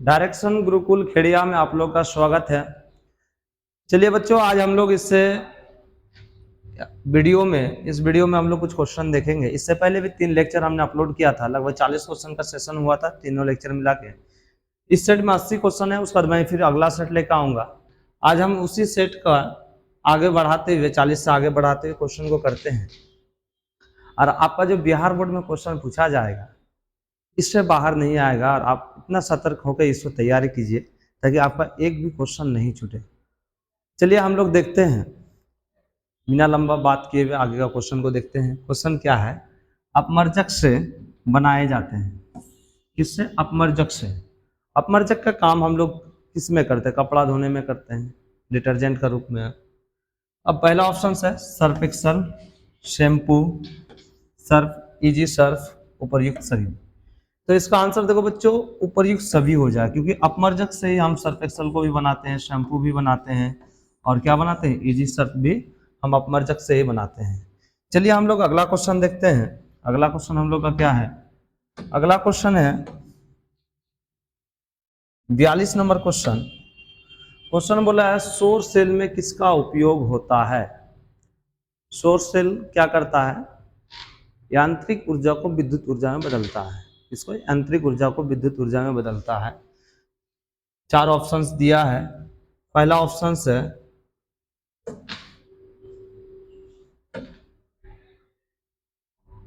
Direction Gurukul Khedia में आप लोग का स्वागत है। चलिए बच्चों, आज हम लोग इस वीडियो में हम लोग कुछ क्वेश्चन देखेंगे। इससे पहले भी 3 लेक्चर हमने अपलोड किया था, लगभग 40 क्वेश्चन का सेशन हुआ था तीनों लेक्चर मिला के। इस सेट में 80 क्वेश्चन है, उसके बाद मैं फिर अगला सेट लेकर आऊंगा। आज हम उसी सेट का आगे बढ़ाते हुए 40 से आगे बढ़ाते हुए क्वेश्चन को करते हैं। और आपका जो बिहार बोर्ड में क्वेश्चन पूछा जाएगा इससे बाहर नहीं आएगा, और आप इतना सतर्क होकर इसको तैयारी कीजिए ताकि आपका एक भी क्वेश्चन नहीं छूटे। चलिए हम लोग देखते हैं, बिना लंबा बात किए हुए आगे का क्वेश्चन को देखते हैं। क्वेश्चन क्या है? अपमर्जक से बनाए जाते हैं। किससे? अपमर्जक से। अपमर्जक का काम हम लोग किस में करते हैं? कपड़ा धोने में करते हैं, डिटर्जेंट का रूप में। अब पहला ऑप्शन है Surf Excel, shampoo, Surf, easy Surf, उपर्युक्त सभी। तो इसका आंसर देखो बच्चों, उपर्युक्त सभी हो जाए, क्योंकि अपमर्जक से ही हम सर्फ एक्सल को भी बनाते हैं, शैम्पू भी बनाते हैं, और क्या बनाते हैं? इजी सर्फ भी हम अपमर्जक से ही बनाते हैं। चलिए हम लोग अगला क्वेश्चन देखते हैं। अगला क्वेश्चन हम लोग का क्या है? अगला क्वेश्चन है 42 नंबर क्वेश्चन। क्वेश्चन बोला है सौर सेल में किसका उपयोग होता है? सौर सेल क्या करता है? यांत्रिक ऊर्जा को विद्युत ऊर्जा में बदलता है। इसको यांत्रिक ऊर्जा को विद्युत ऊर्जा में बदलता है। 4 ऑप्शंस दिया है। पहला ऑप्शन है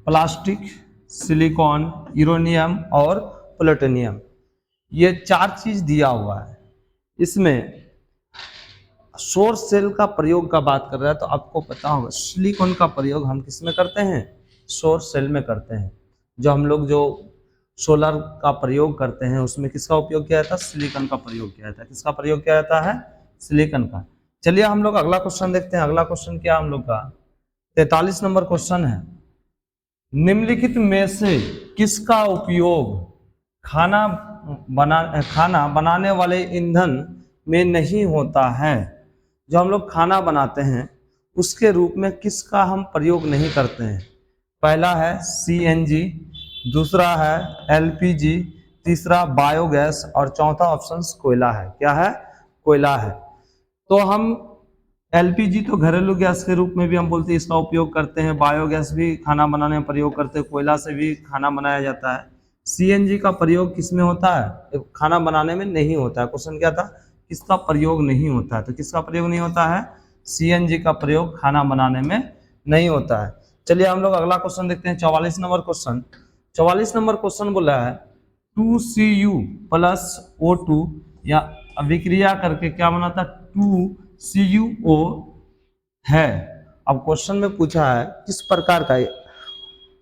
प्लास्टिक, सिलिकॉन, यूरेनियम और प्लूटोनियम। ये 4 चीज दिया हुआ है। इसमें सौर सेल का प्रयोग का बात कर रहा है, तो आपको पता होगा सिलिकॉन का प्रयोग हम किस में करते हैं? सौर सेल में करते हैं। जो हम लोग जो सोलर का प्रयोग करते हैं उसमें किसका उपयोग किया जाता है? सिलिकॉन का प्रयोग किया जाता है। किसका प्रयोग किया जाता है? सिलिकॉन का। चलिए हम लोग अगला क्वेश्चन देखते हैं। अगला क्वेश्चन क्या हम लोग का? 43 नंबर क्वेश्चन है। निम्नलिखित में से किसका उपयोग खाना बनाने वाले ईंधन में नहीं होता है? जो हम लोग खाना बनाते हैं उसके रूप में किसका हम प्रयोग नहीं करते हैं? पहला है CNG, दूसरा है LPG, तीसरा बायोगैस, और चौथा ऑप्शन कोयला है। क्या है? कोयला है। तो हम LPG तो घरेलू गैस के रूप में भी हम बोलते हैं, इसका उपयोग करते हैं। बायोगैस भी खाना बनाने में प्रयोग करते हैं, कोयला से भी खाना बनाया जाता है। CNG का प्रयोग किस में होता है? खाना बनाने में नहीं होता है। क्वेश्चन क्या था? किसका प्रयोग नहीं होता है? तो किसका प्रयोग नहीं होता है? CNG का प्रयोग खाना बनाने में नहीं होता है। चलिए हम लोग अगला क्वेश्चन देखते हैं। 44 नंबर क्वेश्चन। 44 नंबर क्वेश्चन बोला है 2Cu प्लस O2 या अभिक्रिया करके क्या बना था? 2CuO है। अब क्वेश्चन में पूछा है किस प्रकार का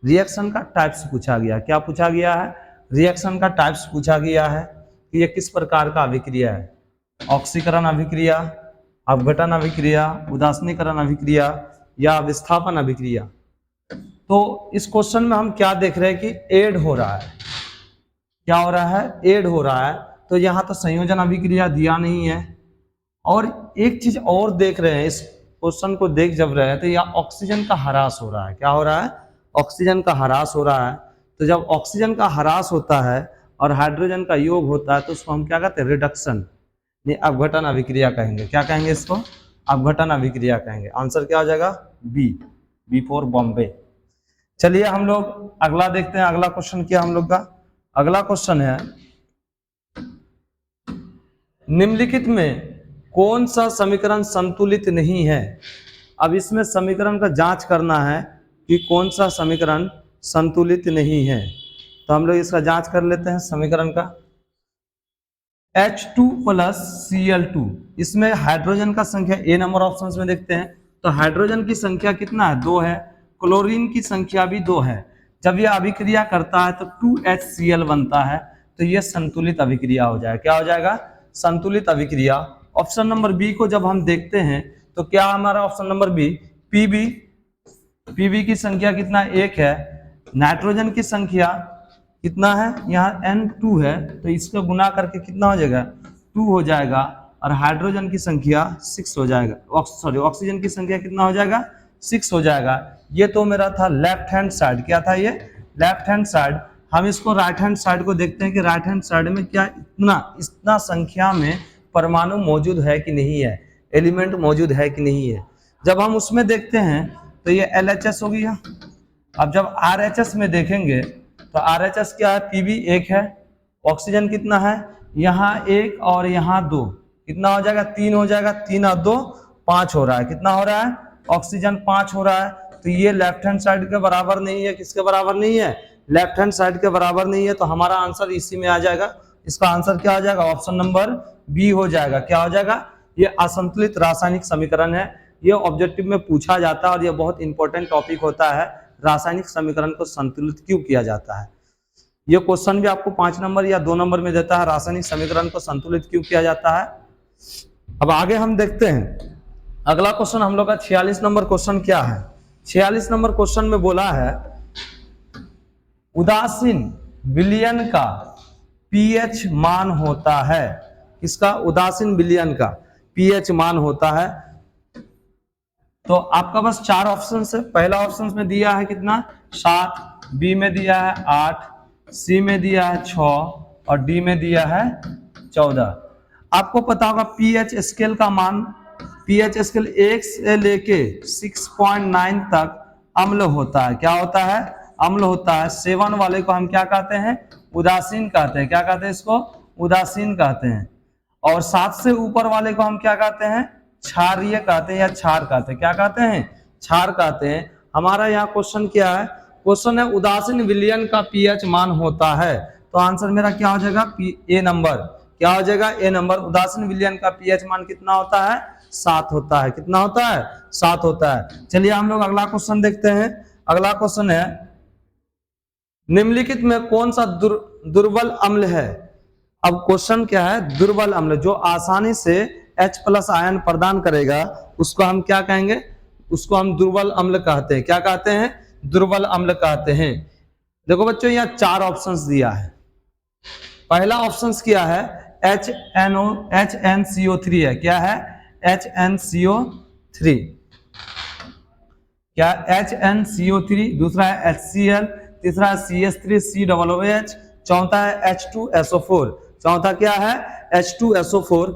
रिएक्शन का टाइप्स पूछा गया। क्या पूछा गया है? रिएक्शन का टाइप्स पूछा गया है कि ये किस प्रकार का अभिक्रिया है। ऑक्सीकरण अभिक्रिया, अपघटन अभिक्रिया, उदासीनीकरण अभिक्रिया या विस्थापन अभिक्रिया। तो इस क्वेश्चन में हम क्या देख रहे हैं कि ऐड हो रहा है। क्या हो रहा है? ऐड हो रहा है। तो यहाँ तो संयोजन अभिक्रिया दिया नहीं है। और एक चीज और देख रहे हैं, इस क्वेश्चन को देख जब रहे हैं तो यहाँ ऑक्सीजन का ह्रास हो रहा है। क्या हो रहा है? ऑक्सीजन का ह्रास हो रहा है। तो जब ऑक्सीजन का ह्रास होता है और हाइड्रोजन का योग होता है तो उसको हम क्या कहते हैं? रिडक्शन, ये अपघटन अभिक्रिया कहेंगे। क्या कहेंगे इसको? अपघटन अभिक्रिया कहेंगे। आंसर क्या हो जाएगा? B for Bombay. चलिए हम लोग अगला देखते हैं। अगला क्वेश्चन क्या हम लोग का? अगला क्वेश्चन है निम्नलिखित में कौन सा समीकरण संतुलित नहीं है? अब इसमें समीकरण का जांच करना है कि कौन सा समीकरण संतुलित नहीं है। तो हम लोग इसका जांच कर लेते हैं समीकरण का। H2 प्लस Cl2, इसमें हाइड्रोजन का संख्या A नंबर ऑप्शन में देखते हैं तो हाइड्रोजन की संख्या कितना है? 2 है। क्लोरीन की संख्या भी 2 है। जब यह अभिक्रिया करता है तो 2HCl बनता है। तो यह संतुलित अभिक्रिया हो जाएगा। क्या हो जाएगा? संतुलित अभिक्रिया। ऑप्शन नंबर बी को जब हम देखते हैं तो क्या हमारा ऑप्शन नंबर बी पीबी की संख्या कितना? 1 है। नाइट्रोजन की संख्या कितना है? यहाँ N2 है, तो इसको गुना करके कितना हो जाएगा? 2 हो जाएगा। और हाइड्रोजन की संख्या 6 हो जाएगा। ऑक्सीजन की संख्या कितना हो जाएगा? 6 हो जाएगा। ये तो मेरा था लेफ्ट हैंड साइड। क्या था ये? Left hand side. हम इसको राइट हैंड साइड को देखते हैं कि राइट हैंड साइड में क्या इतना संख्या में परमाणु मौजूद है कि नहीं है, एलिमेंट मौजूद है कि नहीं है। जब हम उसमें देखते हैं तो ये LHS हो गया। अब जब RHS में देखेंगे तो RHS क्या है, Pb 1 है, ऑक्सीजन कितना है, यहाँ 1 और यहाँ 2, कितना हो जाएगा, 3 हो जाएगा, 3 और 2 5 हो रहा है, कितना हो रहा है, ऑक्सीजन 5 हो रहा है। तो ये लेफ्ट हैंड साइड के बराबर नहीं है, किसके बराबर नहीं है, लेफ्ट हैंड साइड के बराबर नहीं है। तो हमारा आंसर इसी में आ जाएगा, इसका आंसर क्या हो जाएगा, ऑप्शन नंबर बी हो जाएगा। क्या हो जाएगा, ये असंतुलित रासायनिक समीकरण है, ये ऑब्जेक्टिव में पूछा जाता है और ये बहुत इंपॉर्टेंट टॉपिक होता है, रासायनिक समीकरण को संतुलित क्यों किया जाता है। ये क्वेश्चन भी आपको 5 नंबर या 2 नंबर में देता है, रासायनिक समीकरण को संतुलित क्यों किया जाता है। अब आगे हम देखते हैं अगला क्वेश्चन हम लोग का 46 नंबर क्वेश्चन क्या है। 46 नंबर क्वेश्चन में बोला है उदासीन विलयन का पीएच मान होता है, इसका उदासीन विलयन का पीएच मान होता है। तो आपका बस 4 ऑप्शन है। पहला ऑप्शन में दिया है कितना 7, बी में दिया है 8, सी में दिया है 6 और डी में दिया है 14। आपको पता होगा पीएच स्केल का मान, पीएच स्केल 1 से लेके 6.9 तक अम्ल होता है। क्या होता है, अम्ल होता है। 7 वाले को हम क्या कहते हैं, उदासीन कहते हैं। क्या कहते हैं, इसको उदासीन कहते हैं। और 7 से ऊपर वाले को हम क्या कहते हैं, क्षारीय कहते हैं या क्षार कहते हैं। क्या कहते हैं, क्षार कहते हैं। हमारा यहाँ क्वेश्चन क्या है, क्वेश्चन है उदासीन विलयन का पीएच मान होता है। तो आंसर मेरा क्या हो जाएगा, ए नंबर। क्या हो जाएगा, ए नंबर। उदासीन विलयन का पीएच मान कितना होता है, 7 होता है। कितना होता है, 7 होता है। चलिए हम लोग अगला क्वेश्चन देखते हैं। अगला क्वेश्चन है निम्नलिखित में कौन सा दुर्बल अम्ल है। अब क्वेश्चन क्या है, दुर्बल अम्ल जो आसानी से H+ आयन प्रदान करेगा उसको हम क्या कहेंगे, उसको हम दुर्बल अम्ल कहते हैं। क्या कहते हैं, दुर्बल अम्ल कहते हैं। देखो बच्चों यहाँ 4 ऑप्शंस दिया है। पहला ऑप्शंस क्या है, HNCO3 है। क्या है, HNCO3। क्या, HNCO3। दूसरा है HCl, तीसरा है CH3COOH, चौथा है H2SO4। चौथा क्या है, H2SO4।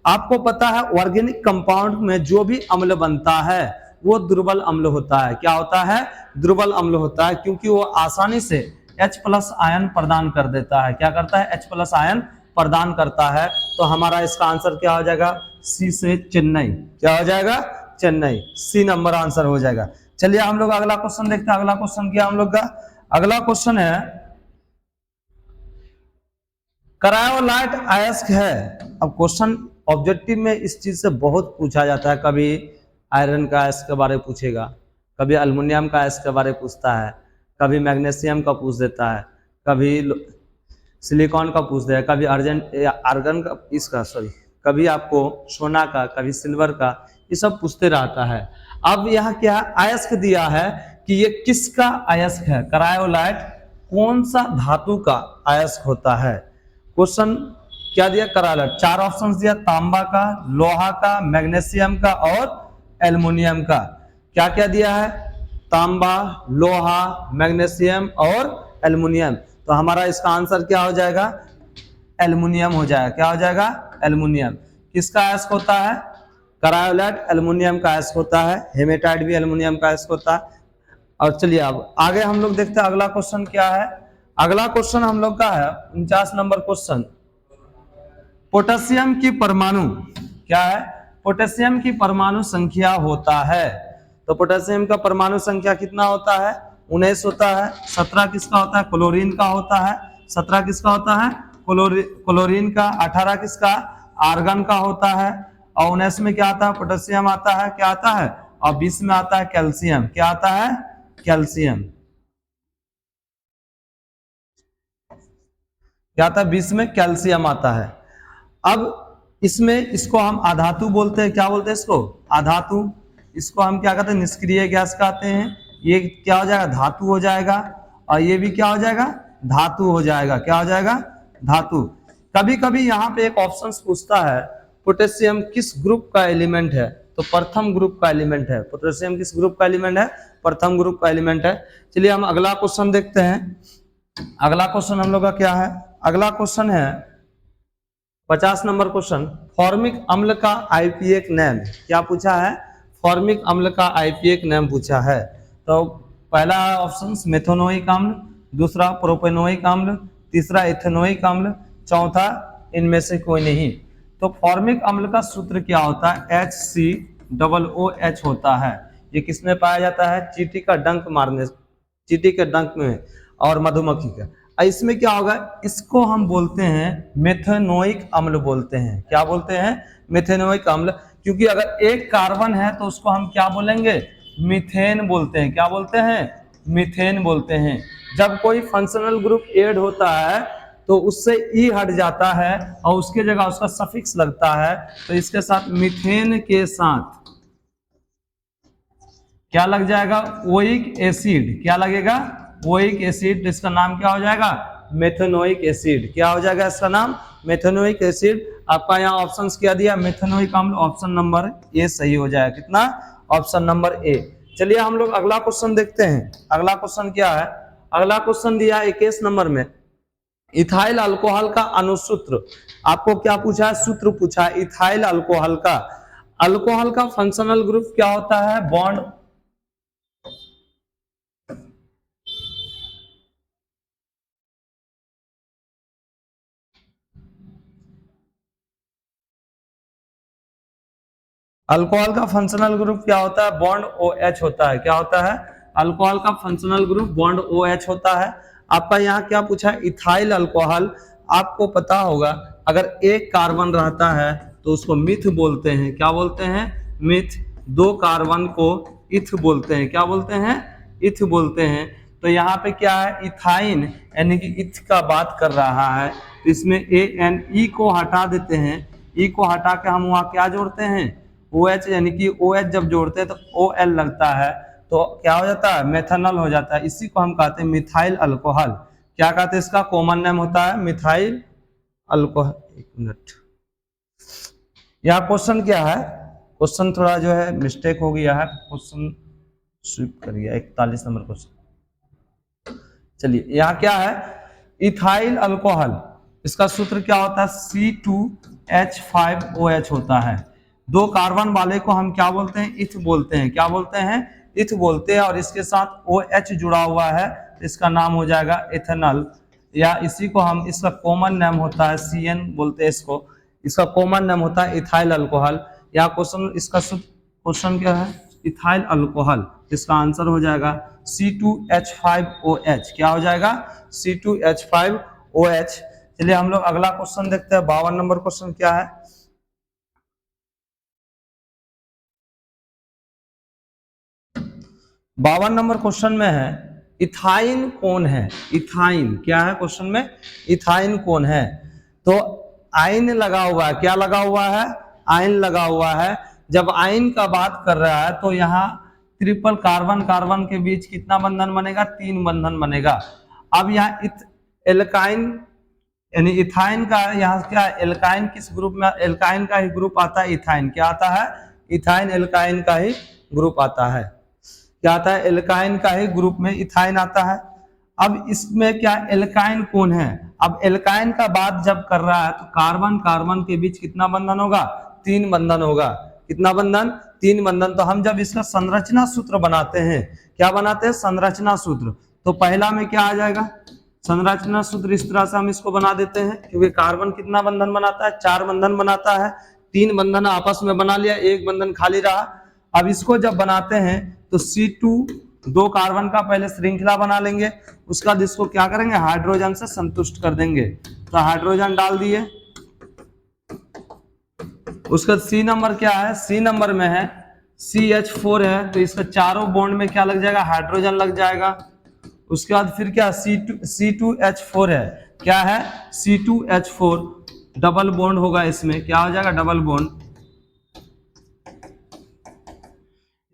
आपको पता है ऑर्गेनिक कंपाउंड में जो भी अम्ल बनता है वो दुर्बल अम्ल होता है। क्या होता है, दुर्बल अम्ल होता है, क्योंकि वो आसानी से H+ आयन प्रदान कर देता है। क्या करता है, H+ आयन प्रदान करता है। तो हमारा इसका आंसर क्या हो जाएगा, सी से चेन्नई। क्या हो जाएगा, चेन्नई। सी नंबर आंसर हो जाएगा। चलिए हम लोग अगला क्वेश्चन देखते हैं। अगला क्वेश्चन क्या हम लोग का, अगला क्वेश्चन है क्रायोलाइट अयस्क है। अब क्वेश्चन ऑब्जेक्टिव में इस चीज से बहुत पूछा जाता है। कभी आयरन का अयस्क के बारे में पूछेगा, कभी अल्युमिनियम का अयस्क के बारे में पूछता है, कभी मैग्नीशियम का पूछ देता है, कभी सिलिकॉन का पूछ देगा, कभी आर्गन का, इसका सॉरी, कभी आपको सोना का, कभी सिल्वर का, ये सब पूछते रहता है। अब यहाँ क्या अयस्क दिया है कि ये किसका अयस्क है, क्रायोलाइट कौन सा धातु का अयस्क होता है। क्वेश्चन क्या दिया, क्रायोलाइट। 4 ऑप्शंस दिया, तांबा का, लोहा का, मैग्नीशियम का और एल्युमिनियम का। क्या क्या दिया है, तांबा, लोहा, मैग्नीशियम और एल्युमिनियम। तो हमारा इसका आंसर क्या हो जाएगा, एल्युमिनियम हो जाएगा। क्या हो जाएगा, एल्युमिनियम। किसका अयस्क होता है, क्रायोलाइट एल्युमिनियम का अयस्क होता है। हेमेटाइट भी एल्युमिनियम का अयस्क होता है। और चलिए अब आगे हम लोग देखते हैं अगला क्वेश्चन क्या है। अगला क्वेश्चन हम लोग का है 49 नंबर क्वेश्चन। पोटेशियम की परमाणु क्या है, पोटेशियम की परमाणु संख्या होता है। तो पोटेशियम का परमाणु संख्या कितना होता है, 19 होता है। 17 किसका होता है, क्लोरीन का होता है। 17 किसका होता है, क्लोरीन का। 18 किसका, आर्गन का होता है। और 19 में क्या आता है, पोटेशियम आता है। क्या आता है, और 20 में आता है कैल्शियम। क्या आता है, कैल्शियम। क्या आता है, 20 में कैल्शियम आता है। अब इसमें इसको हम अधातु बोलते हैं। क्या बोलते हैं इसको, अधातु। इसको हम क्या कहते हैं, निष्क्रिय गैस कहते हैं। ये क्या हो जाएगा, धातु हो जाएगा। और ये भी क्या हो जाएगा, धातु हो जाएगा। क्या हो जाएगा, धातु। कभी कभी यहाँ पे एक ऑप्शन पूछता है पोटेशियम किस ग्रुप का एलिमेंट है, तो प्रथम ग्रुप का एलिमेंट है। पोटेशियम किस ग्रुप का एलिमेंट है, प्रथम ग्रुप का एलिमेंट है। चलिए हम अगला क्वेश्चन देखते हैं। अगला क्वेश्चन हम लोग का क्या है, अगला क्वेश्चन है 50 नंबर क्वेश्चन, फॉर्मिक अम्ल का आईपीएक नेम। क्या पूछा है, फॉर्मिक अम्ल का आईपीएक नेम पूछा है। तो पहला ऑप्शन मेथनोइक अम्ल, दूसरा प्रोपेनोइक अम्ल, तीसरा इथेनोइक अम्ल, चौथा इनमें से कोई नहीं। तो फॉर्मिक अम्ल का सूत्र क्या होता है, HCOOH होता है। ये किसमें पाया जाता है, चींटी का डंक मारने, चींटी के डंक में और मधुमक्खी का। इसमें क्या होगा, इसको हम बोलते हैं मेथेनोइक अम्ल बोलते हैं। क्या बोलते हैं, मेथेनोइक अम्ल। क्योंकि अगर एक कार्बन है तो उसको हम क्या बोलेंगे, मीथेन बोलते हैं। क्या बोलते हैं, मीथेन बोलते हैं। जब कोई फंक्शनल ग्रुप ऐड होता है तो उससे ई हट जाता है और उसके जगह उसका सफिक्स लगता है, तो इसके साथ मीथेन के साथ क्या लग जाएगा, ओइक एसिड। क्या लगेगा, ओइक एसिड। इसका नाम क्या हो जाएगा, मेथेनोइक एसिड। क्या हो जाएगा इसका नाम, मेथेनोइक एसिड। आपका यहाँ ऑप्शंस क्या दिया, मेथेनोइक अम्ल, ऑप्शन नंबर ए सही हो जाएगा। कितना, ऑप्शन नंबर ए। चलिए हम लोग अगला क्वेश्चन देखते हैं। अगला क्वेश्चन क्या है, अगला क्वेश्चन दिया 21 नंबर में, इथाइल अल्कोहल का अनुसूत्र। आपको क्या पूछा है, सूत्र पूछा है इथाइल अल्कोहल का। अल्कोहल का फंक्शनल ग्रुप क्या होता है, बॉन्ड। अल्कोहल का फंक्शनल ग्रुप क्या होता है, बॉन्ड OH होता है। क्या होता है, अल्कोहल का फंक्शनल ग्रुप बॉन्ड OH होता है। आपका यहाँ क्या पूछा है, इथाइल अल्कोहल। आपको पता होगा अगर एक कार्बन रहता है तो उसको मिथ बोलते हैं। क्या बोलते हैं, मिथ। दो कार्बन को इथ बोलते हैं। क्या बोलते हैं, इथ बोलते हैं। तो यहाँ पे क्या है, इथाइन यानी कि इथ का बात कर रहा है। तो इसमें ANE को हटा देते हैं, ई को हटा के हम वहाँ क्या जोड़ते हैं, OH, यानी कि OH जब जोड़ते हैं तो OL लगता है, तो क्या हो जाता है, मेथनॉल हो जाता है। इसी को हम कहते हैं मिथाइल अल्कोहल। क्या कहते हैं, इसका कॉमन नेम होता है मिथाइल अल्कोहल। एक मिनट, यहाँ क्वेश्चन क्या है, क्वेश्चन थोड़ा जो है मिस्टेक हो गया है, क्वेश्चन स्विप कर गया, 41 नंबर क्वेश्चन। चलिए यहाँ क्या है, इथाइल अल्कोहल, इसका सूत्र क्या होता है, C2H5OH होता है। दो कार्बन वाले को हम क्या बोलते हैं, इथ बोलते हैं। क्या बोलते हैं, इथ बोलते हैं। और इसके साथ OH जुड़ा हुआ है, इसका नाम हो जाएगा इथेनॉल, या इसी को हम, इसका कॉमन नाम होता है CN बोलते हैं इसको। इसका कॉमन नाम होता है इथाइल अल्कोहल। या क्वेश्चन, इसका क्वेश्चन क्या है, इथाइल अल्कोहल। इसका आंसर हो जाएगा C2H5OH। क्या हो जाएगा, C2H5OH। चलिए हम लोग अगला क्वेश्चन देखते हैं। 52 नंबर क्वेश्चन क्या है, 52 नंबर क्वेश्चन में है, इथाइन कौन है। इथाइन क्या है, क्वेश्चन में इथाइन कौन है। तो आइन लगा हुआ है। क्या लगा हुआ है, आइन लगा हुआ है। जब आइन का बात कर रहा है तो यहाँ ट्रिपल कार्बन कार्बन के बीच कितना बंधन बनेगा, 3 बंधन बनेगा। अब यहाँ एल्काइन यानी इथाइन का, यहाँ क्या एल्काइन किस ग्रुप में, एल्काइन का ही ग्रुप आता है इथाइन। क्या आता है, इथाइन एल्काइन का ही ग्रुप आता है। क्या आता है, एल्काइन का ही ग्रुप में इथाइन आता है। अब इसमें क्या, एल्काइन कौन है। अब एल्काइन का बात जब कर रहा है तो कार्बन कार्बन के बीच कितना बंधन होगा, 3 बंधन होगा। कितना बंधन, 3 बंधन। तो हम जब इसका संरचना सूत्र बनाते हैं, क्या बनाते हैं, संरचना सूत्र। तो पहला में क्या आ जाएगा, संरचना सूत्र इस तरह से हम इसको बना देते हैं, क्योंकि कार्बन कितना बंधन बनाता है, 4 बंधन बनाता है। 3 बंधन आपस में बना लिया, 1 बंधन खाली रहा। अब इसको जब बनाते हैं तो C2 2 कार्बन का पहले श्रृंखला बना लेंगे, उसके बाद इसको क्या करेंगे, हाइड्रोजन से संतुष्ट कर देंगे। तो हाइड्रोजन डाल दिए। उसका C नंबर क्या है, C नंबर में है CH4 है, तो इसका चारों बॉन्ड में क्या लग जाएगा, हाइड्रोजन लग जाएगा। उसके बाद फिर क्या, C2H4 है। क्या है, C2H4 डबल बॉन्ड होगा इसमें। क्या हो जाएगा, डबल बॉन्ड।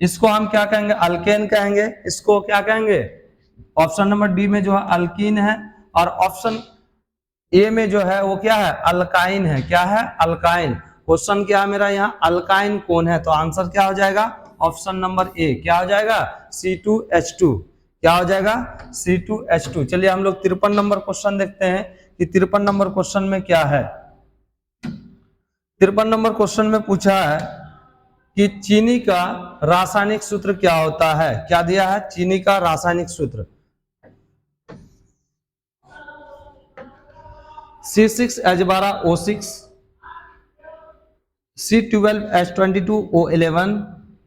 इसको हम क्या कहेंगे, अल्केन कहेंगे। इसको क्या कहेंगे, ऑप्शन नंबर डी में जो है अल्कीन है, और ऑप्शन ए में जो है वो क्या है, अल्काइन है। क्या है, अल्काइन। क्वेश्चन क्या है मेरा यहाँ, अल्काइन कौन है। तो आंसर क्या हो जाएगा, ऑप्शन नंबर ए। क्या हो जाएगा, C2H2। क्या हो जाएगा C2H2। चलिए हम लोग 53 नंबर क्वेश्चन देखते हैं कि 53 नंबर क्वेश्चन में क्या है। 53 नंबर क्वेश्चन में पूछा है कि चीनी का रासायनिक सूत्र क्या होता है। क्या दिया है, चीनी का रासायनिक सूत्र C6H12O6, C12H22O11,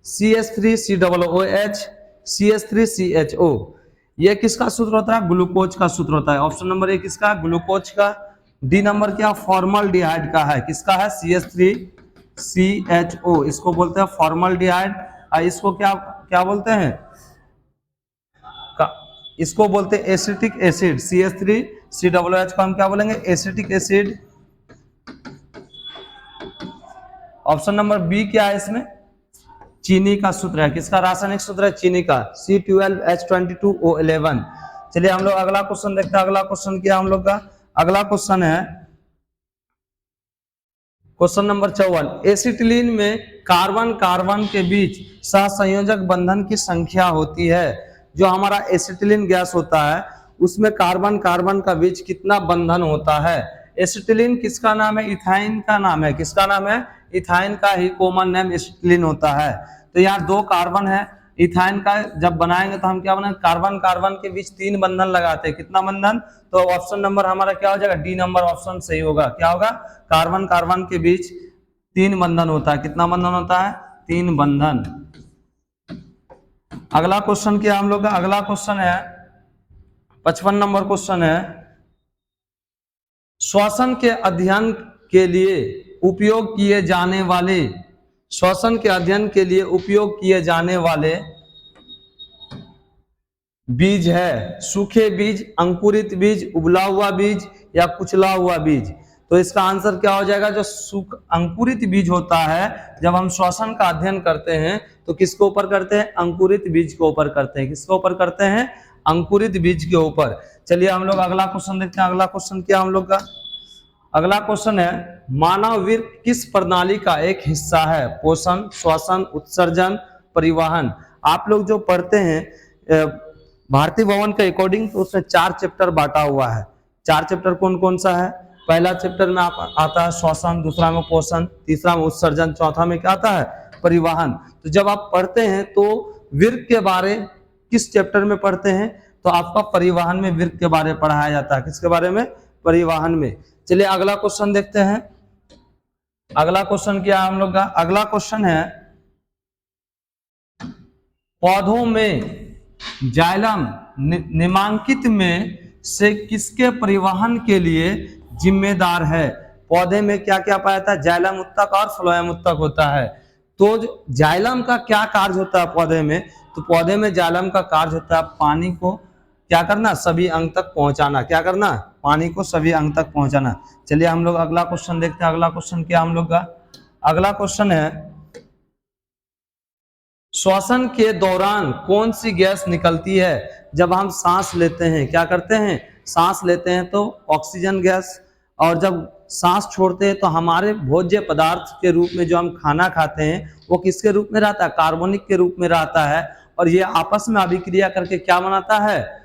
CH3COOH, CH3CHO। ये किसका सूत्र होता है, ग्लूकोज का सूत्र होता है। ऑप्शन नंबर ए किसका, ग्लूकोज का। डी नंबर क्या, फॉर्मल्डिहाइड का है। किसका है, CH3CHO, इसको बोलते हैं फॉर्मल्डिहाइड। इसको क्या क्या बोलते हैं, इसको बोलते हैं एसिटिक एसिड। CH3COOH को हम क्या बोलेंगे, acetic acid. Option number B क्या है इसमें, चीनी का सूत्र है। किसका रासायनिक सूत्र है, चीनी का, C12H22O11। चलिए हम लोग अगला क्वेश्चन देखते हैं। अगला क्वेश्चन क्या हम लोग का, अगला क्वेश्चन है क्वेश्चन नंबर 54। एसिटिलीन में कार्बन कार्बन के बीच सहसंयोजक बंधन की संख्या होती है। जो हमारा एसिटिलीन गैस होता है उसमें कार्बन कार्बन का बीच कितना बंधन होता है। एसिटिलीन किसका नाम है, इथाइन का नाम है। किसका नाम है, इथाइन का ही कॉमन नेम एसिटिलीन होता है। तो यहाँ 2 कार्बन है, इथाइन का जब बनाएंगे तो हम क्या बनाएंगे, कार्बन कार्बन के बीच 3 बंधन लगाते हैं। कितना बंधन, तो ऑप्शन नंबर हमारा क्या हो जाएगा, डी नंबर ऑप्शन सही होगा। क्या होगा, कार्बन कार्बन के बीच 3 बंधन होता है। कितना बंधन होता है, 3 बंधन। अगला क्वेश्चन क्या हम लोग का, अगला क्वेश्चन है 55 नंबर क्वेश्चन है। श्वसन के अध्ययन के लिए उपयोग किए जाने वाले, श्वसन के अध्ययन के लिए उपयोग किए जाने वाले बीज है सूखे बीज, अंकुरित बीज, उबला हुआ बीज या कुचला हुआ बीज। तो इसका आंसर क्या हो जाएगा, जो अंकुरित बीज होता है, जब हम श्वसन का अध्ययन करते हैं तो किसके ऊपर करते हैं, अंकुरित बीज के ऊपर करते हैं। किसके ऊपर करते हैं, अंकुरित बीज के ऊपर। चलिए हम लोग अगला क्वेश्चन देखते हैं। अगला क्वेश्चन क्या हम लोग का, अगला क्वेश्चन है मानव वीर्य किस प्रणाली का एक हिस्सा है। पोषण, श्वसन, उत्सर्जन, परिवहन। आप लोग जो पढ़ते हैं भारतीय भवन के अकॉर्डिंग तो उसमें 4 चैप्टर बांटा हुआ है। 4 चैप्टर कौन कौन सा है, पहला चैप्टर में आता है श्वसन, दूसरा में पोषण, तीसरा में उत्सर्जन, चौथा में क्या आता है, परिवहन। तो जब आप पढ़ते हैं तो वीर्य के बारे किस चैप्टर में पढ़ते हैं, तो आपका परिवहन में वीर्य के बारे में पढ़ाया जाता है। किसके बारे में, परिवहन में। चलिए अगला क्वेश्चन देखते हैं। अगला क्वेश्चन क्या है हम लोग का, अगला क्वेश्चन है पौधों में जाइलम निम्नांकित में से किसके परिवहन के लिए जिम्मेदार है। पौधे में क्या क्या पाया जाता है, जाइलम उत्तक और फ्लोएम उत्तक होता है। तो जाइलम का क्या कार्य होता है पौधे में, तो पौधे में जाइलम का कार्य होता है पानी को क्या करना, सभी अंग तक पहुंचाना। क्या करना, पानी को सभी अंग तक पहुंचाना। चलिए हम लोग अगला क्वेश्चन देखते हैं। अगला क्वेश्चन क्या हम लोग का, अगला क्वेश्चन है श्वसन के दौरान कौन सी गैस निकलती है। जब हम सांस लेते हैं, क्या करते हैं, सांस लेते हैं तो ऑक्सीजन गैस, और जब सांस छोड़ते हैं तो हमारे भोज्य पदार्थ के रूप में जो हम खाना खाते हैं वो किसके रूप में रहता है, कार्बनिक के रूप में रहता है। और ये आपस में अभिक्रिया करके क्या बनाता है,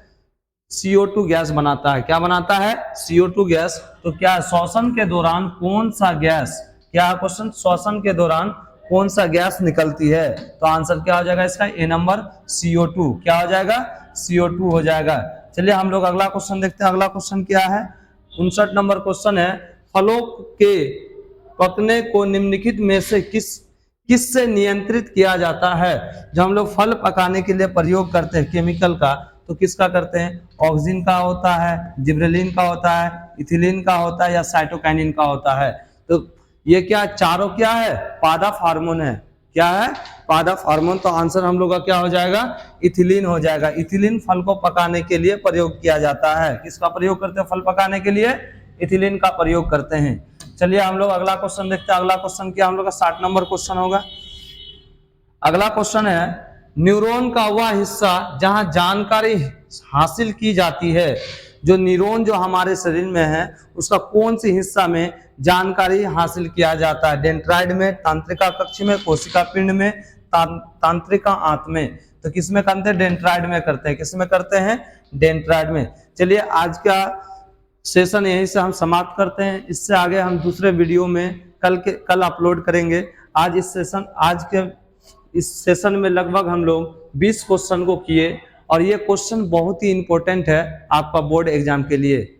CO2 गैस बनाता है। क्या बनाता है, CO2 गैस। तो क्या श्वसन के दौरान कौन सा गैस, क्या क्वेश्चन, श्वसन के दौरान कौन सा गैस निकलती है, तो आंसर क्या हो जाएगा इसका, ए नंबर CO2। क्या हो जाएगा, CO2 हो जाएगा। चलिए हम लोग अगला क्वेश्चन देखते हैं। अगला क्वेश्चन क्या है, 59 नंबर क्वेश्चन है फलों के पकने को निम्नलिखित में से किससे नियंत्रित किया जाता है। जब हम लोग फल पकाने के लिए प्रयोग करते हैं केमिकल का, तो किसका करते हैं, ऑक्सीजन का होता है, जिब्रेलिन का होता है, इथिलीन का होता है, या साइटोकाइनिन का होता है। तो ये क्या चारों क्या है, पादप हार्मोन है। क्या है, पादप हार्मोन। तो आंसर हम लोग का क्या हो जाएगा, इथिलीन हो जाएगा। इथिलीन फल को पकाने के लिए प्रयोग किया जाता है। किसका प्रयोग करते हैं, फल पकाने के लिए इथिलीन का प्रयोग करते हैं। चलिए हम लोग अगला क्वेश्चन देखते हैं। अगला क्वेश्चन क्या हम लोग का 60 नंबर क्वेश्चन होगा। अगला क्वेश्चन है न्यूरॉन का वह हिस्सा जहां जानकारी हासिल की जाती है। जो न्यूरॉन जो हमारे शरीर में है उसका कौन सी हिस्सा में जानकारी हासिल किया जाता है, डेंड्राइट में, तंत्रिका कक्ष में, कोशिका पिंड में, तंत्रिका आंत में। तो किसमें करते हैं, डेंड्राइट में करते हैं। किसमें करते हैं, डेंड्राइट में। चलिए आज का सेशन यहीं से हम समाप्त करते हैं। इससे आगे हम दूसरे वीडियो में कल अपलोड करेंगे। आज के इस सेशन में लगभग हम लोग 20 क्वेश्चन को किए और ये क्वेश्चन बहुत ही इंपॉर्टेंट है आपका बोर्ड एग्जाम के लिए।